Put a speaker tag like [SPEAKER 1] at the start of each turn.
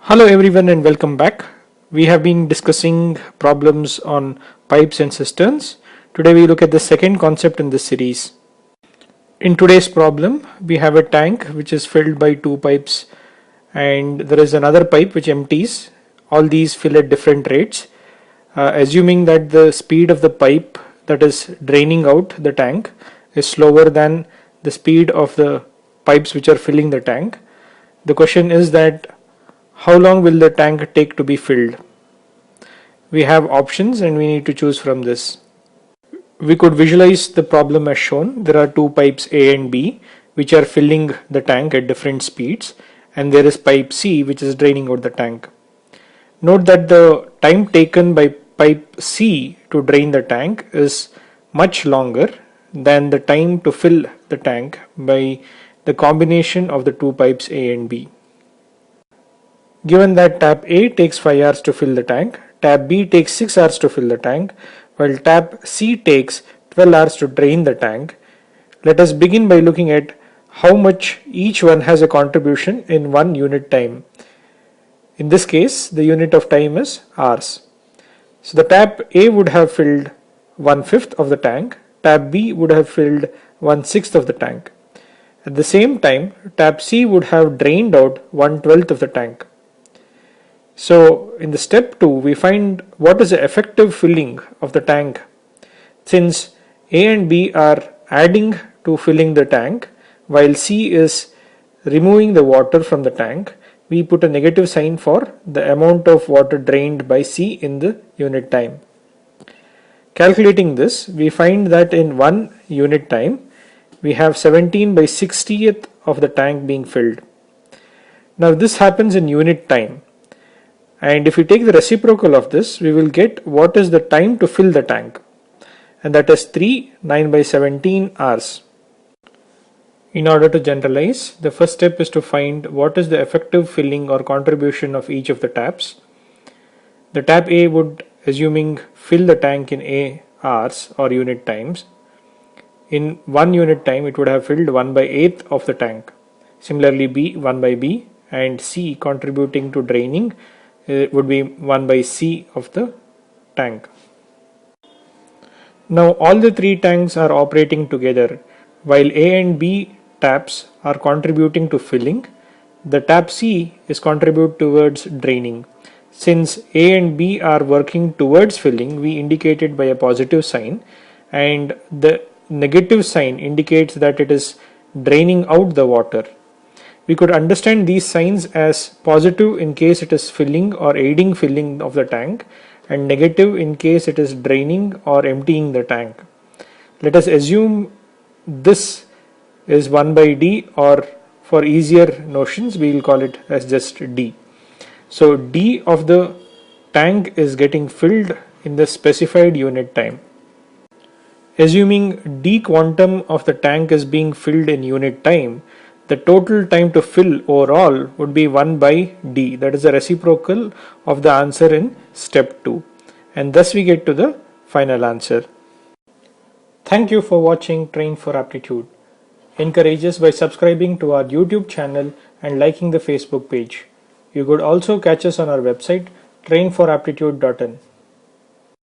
[SPEAKER 1] Hello everyone and welcome back. We have been discussing problems on pipes and cisterns. Today we look at the second concept in this series. In today's problem, we have a tank which is filled by two pipes and there is another pipe which empties. All these fill at different rates. Assuming that the speed of the pipe that is draining out the tank is slower than the speed of the pipes which are filling the tank. The question is that how long will the tank take to be filled? We have options and we need to choose from this. We could visualize the problem as shown. There are two pipes A and B which are filling the tank at different speeds, and there is pipe C which is draining out the tank. Note that the time taken by pipe C to drain the tank is much longer than the time to fill the tank by the combination of the two pipes A and B. Given that tap A takes 5 hours to fill the tank, tap B takes 6 hours to fill the tank, while tap C takes 12 hours to drain the tank, let us begin by looking at how much each one has a contribution in 1 unit time. In this case, the unit of time is hours. So the tap A would have filled 1/5 of the tank, tap B would have filled 1/6 of the tank. At the same time, tap C would have drained out 1/12 of the tank. So in the step 2, we find what is the effective filling of the tank. Since A and B are adding to filling the tank while C is removing the water from the tank, we put a negative sign for the amount of water drained by C in the unit time. Calculating this, we find that in 1 unit time we have 17/60th of the tank being filled. Now this happens in unit time. And if we take the reciprocal of this, we will get what is the time to fill the tank, and that is 9/17 hours. In order to generalize, the first step is to find what is the effective filling or contribution of each of the taps. The tap A would, assuming, fill the tank in A hours or unit times. In 1 unit time, it would have filled 1/8 of the tank. Similarly, B 1/B, and C contributing to draining would be 1/C of the tank. Now all the three tanks are operating together. While A and B taps are contributing to filling, the tap C is contribute towards draining. Since A and B are working towards filling, we indicate it by a positive sign, and the negative sign indicates that it is draining out the water. We could understand these signs as positive in case it is filling or aiding filling of the tank, and negative in case it is draining or emptying the tank. Let us assume this is 1/D, or for easier notions we will call it as just D. So D of the tank is getting filled in the specified unit time. Assuming D quantum of the tank is being filled in unit time, the total time to fill overall would be 1/D, that is the reciprocal of the answer in step 2, and thus we get to the final answer. Thank you for watching Train for Aptitude. Encourage us by subscribing to our YouTube channel and liking the Facebook page. You could also catch us on our website trainforaptitude.in.